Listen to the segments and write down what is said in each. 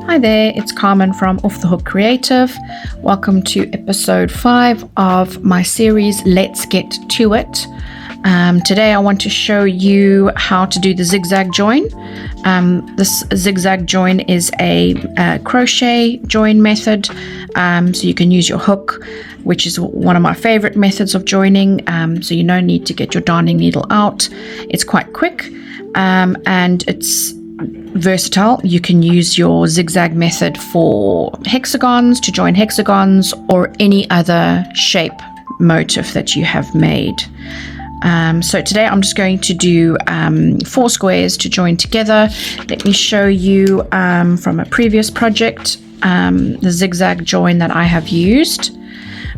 Hi there, it's Carmen from Off the Hook Creative. Welcome to episode 5 of my series, Let's Get to It. Today I want to show you how to do the zigzag join. This zigzag join is a crochet join method, so you can use your hook, which is one of my favorite methods of joining, so you no need to get your darning needle out. It's quite quick and it's versatile. You can use your zigzag method for hexagons, to join hexagons, or any other shape motif that you have made. So today I'm just going to do 4 squares to join together. Let me show you from a previous project the zigzag join that I have used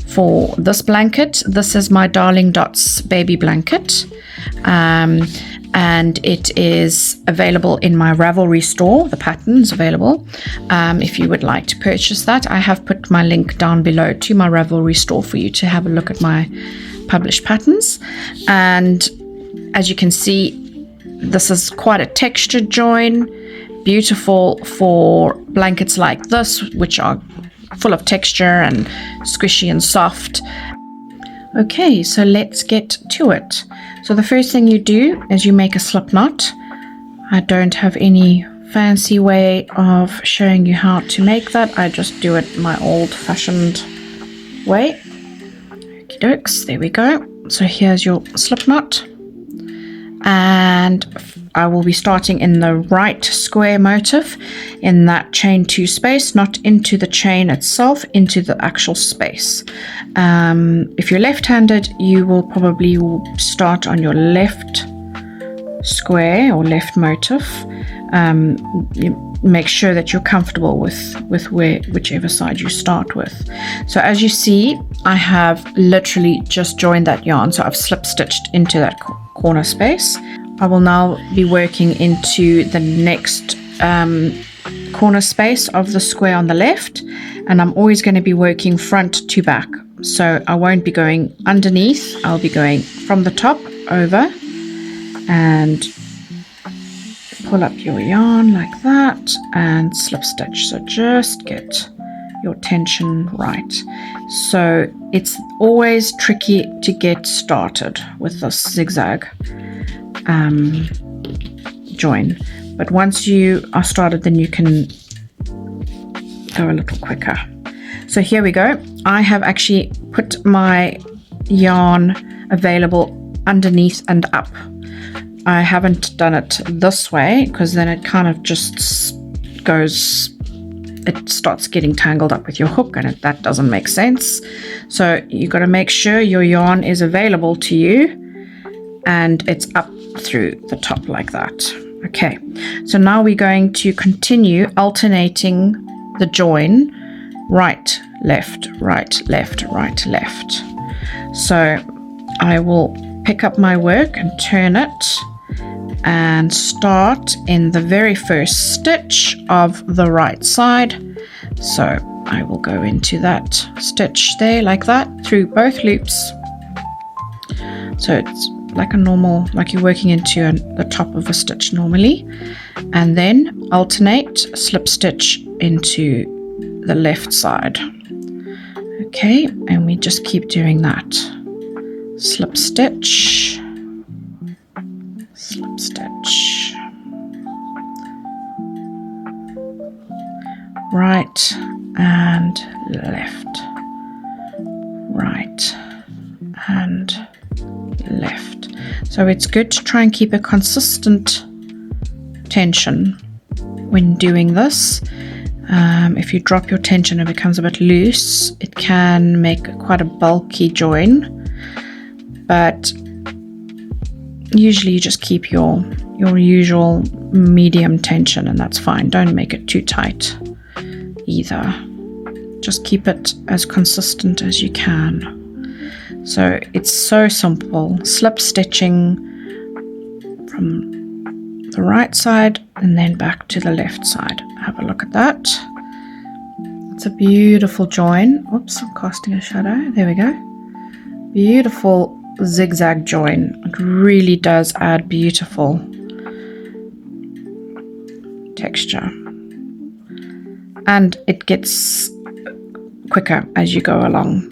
for this blanket. This is my Darling Dots baby blanket, and it is available in my Ravelry store. The pattern's available if you would like to purchase that. I have put my link down below to my Ravelry store for you to have a look at my published patterns. And as you can see, this is quite a textured join, beautiful for blankets like this, which are full of texture and squishy and soft. Okay, so let's get to it. So the first thing you do is you make a slip knot. I don't have any fancy way of showing you how to make that. I just do it my old-fashioned way. Okie dokes, there we go. So here's your slip knot, and I will be starting in the right square motif in that chain 2 space, not into the chain itself, into the actual space. If you're left-handed, you will probably start on your left square or left motif. You make sure that you're comfortable with whichever side you start with. So as you see, I have literally just joined that yarn, so I've slip stitched into that corner space. I will now be working into the next corner space of the square on the left, and I'm always going to be working front to back. So I won't be going underneath, I'll be going from the top over, and pull up your yarn like that and slip stitch. So just get your tension right. So it's always tricky to get started with this zigzag join, but once you are started, then you can go a little quicker. So here we go. I have actually put my yarn available underneath and up. I haven't done it this way because then it kind of just goes, it starts getting tangled up with your hook, and that doesn't make sense. So you got to make sure your yarn is available to you and it's up through the top like that. Okay, so now we're going to continue alternating the join, right, left, right, left, right, left. So I will pick up my work and turn it and start in the very first stitch of the right side. So I will go into that stitch there like that through both loops. So it's like a normal, like you're working into the top of a stitch normally, and then alternate slip stitch into the left side. Okay, and we just keep doing that. Slip stitch, slip stitch, right and left, right and left. So it's good to try and keep a consistent tension when doing this. If you drop your tension, it becomes a bit loose. It can make quite a bulky join, but usually you just keep your usual medium tension, and that's fine. Don't make it too tight either. Just keep it as consistent as you can. So it's so simple. Slip stitching from the right side and then back to the left side. Have a look at that. It's a beautiful join. Oops, I'm casting a shadow. There we go. Beautiful zigzag join. It really does add beautiful texture. and it gets quicker as you go along.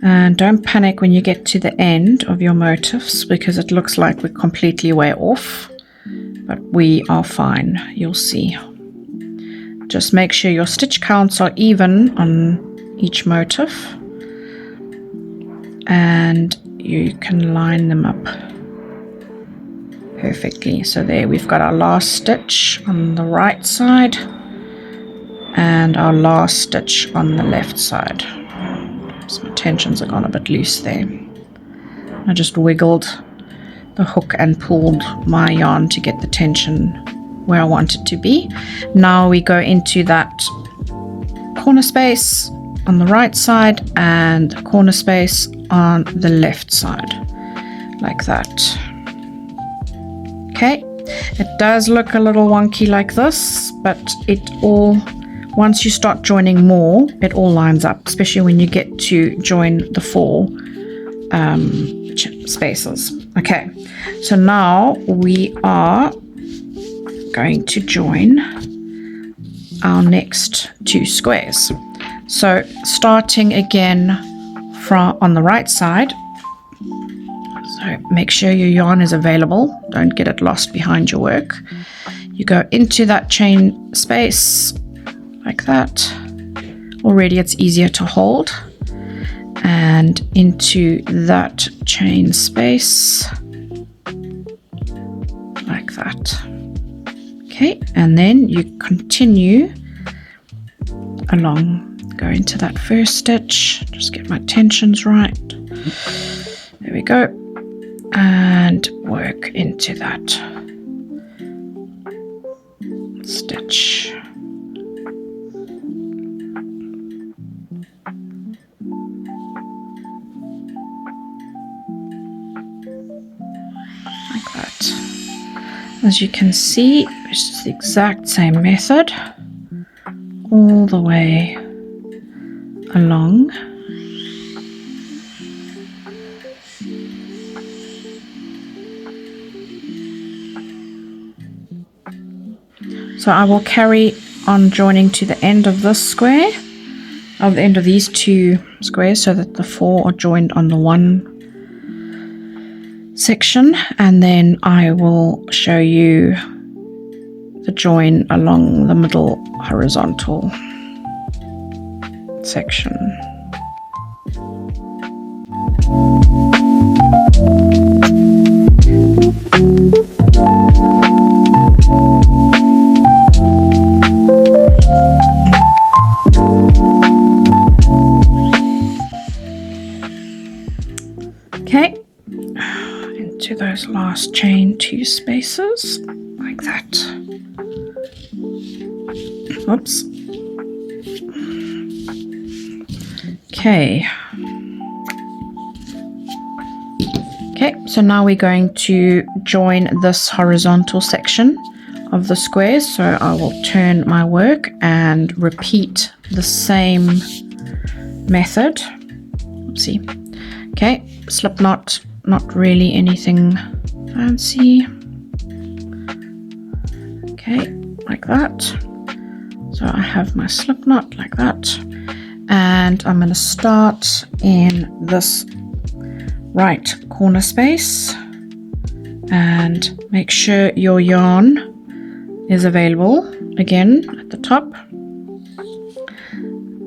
And don't panic when you get to the end of your motifs, because it looks like we're completely way off, but we are fine. You'll see. Just make sure your stitch counts are even on each motif, and you can line them up perfectly. So there we've got our last stitch on the right side and our last stitch on the left side. So my tensions are gone a bit loose there. I just wiggled the hook and pulled my yarn to get the tension where I want it to be. Now we go into that corner space on the right side and corner space on the left side, like that. Okay, it does look a little wonky like this, but it all, once you start joining more, it all lines up, especially when you get to join the 4 spaces. Okay, so now we are going to join our next 2 squares. So starting again from on the right side, so make sure your yarn is available, don't get it lost behind your work. You go into that chain space like that. Already it's easier to hold, and into that chain space like that. Okay, and then you continue along, go into that first stitch, just get my tensions right, there we go, and work into that stitch. Like that. As you can see, it's the exact same method all the way along. So I will carry on joining to the end of this square, of the end of these 2 squares, so that the 4 are joined on the 1 section, and then I will show you the join along the middle horizontal section. Okay, into those last chain 2 spaces like that. Oops. Okay. Okay, so now we're going to join this horizontal section of the squares. So I will turn my work and repeat the same method. Oopsie. Okay, slip knot, not really anything fancy. Okay, like that. So I have my slip knot like that, and I'm going to start in this right corner space and make sure your yarn is available again at the top,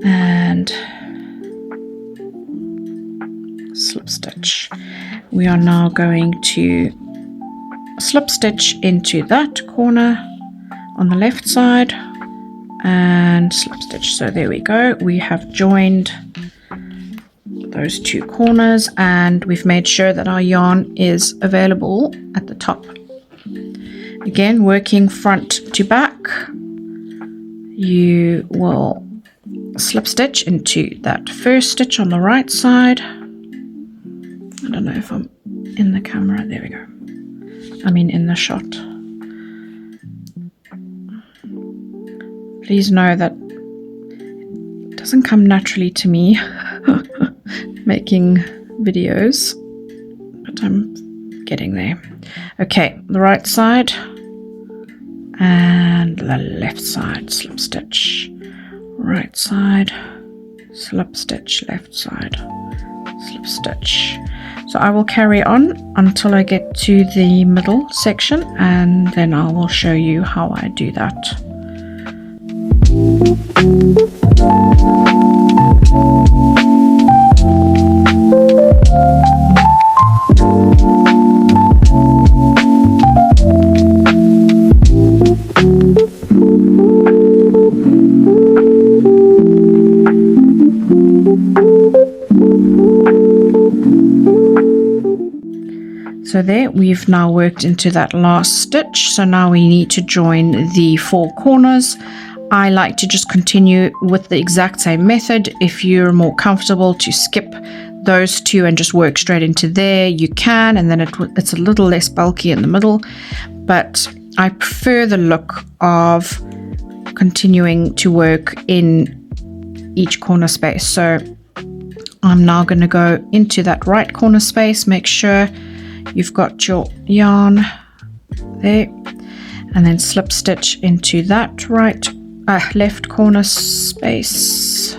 and slip stitch. We are now going to slip stitch into that corner on the left side and slip stitch. So there we go, we have joined those 2 corners and we've made sure that our yarn is available at the top. Again, working front to back, you will slip stitch into that first stitch on the right side. I don't know if I'm in the camera, there we go, I mean in the shot. Please know that it doesn't come naturally to me making videos, but I'm getting there. Okay, the right side and the left side slip stitch, right side slip stitch, left side slip stitch. So I will carry on until I get to the middle section, and then I will show you how I do that. So there, we've now worked into that last stitch. So now we need to join the 4 corners. I like to just continue with the exact same method. If you're more comfortable to skip those 2 and just work straight into there, you can, and then it's a little less bulky in the middle. But I prefer the look of continuing to work in each corner space. So I'm now going to go into that right corner space. Make sure you've got your yarn there, and then slip stitch into that left corner space.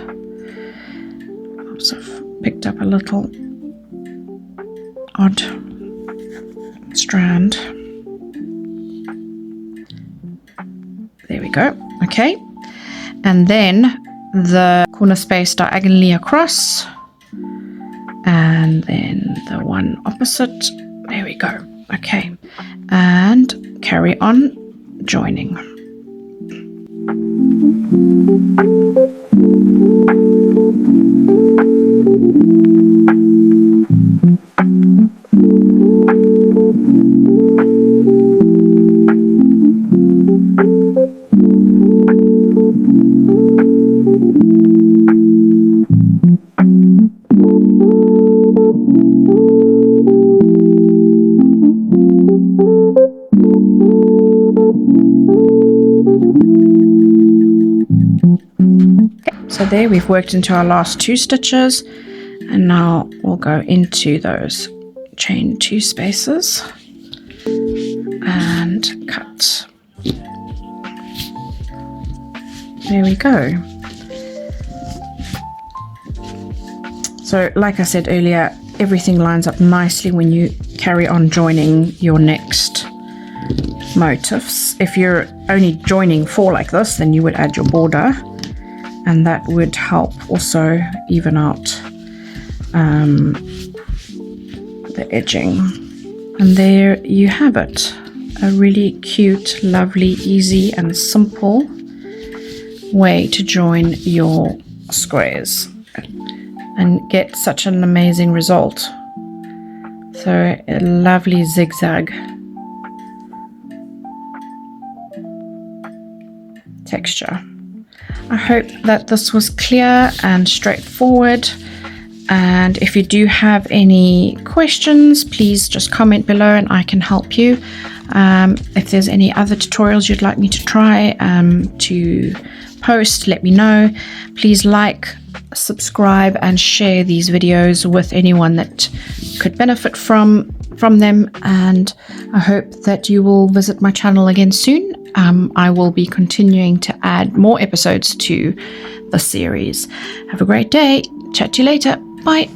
Oops, I've picked up a little odd strand. There we go. Okay, and then the corner space diagonally across, and then the one opposite. There we go. Okay, and carry on joining. So there, we've worked into our last 2 stitches, and now we'll go into those chain 2 spaces and cut. There we go. So like I said earlier, everything lines up nicely when you carry on joining your next motifs. If you're only joining 4 like this, then you would add your border, and that would help also even out the edging. And there you have it, a really cute, lovely, easy and simple way to join your squares and get such an amazing result. So a lovely zigzag texture. I hope that this was clear and straightforward, and if you do have any questions, please just comment below and I can help you. If there's any other tutorials you'd like me to try to post, let me know. Please like, subscribe and share these videos with anyone that could benefit from them, and I hope that you will visit my channel again soon. I will be continuing to add more episodes to the series. Have a great day. Chat to you later. Bye.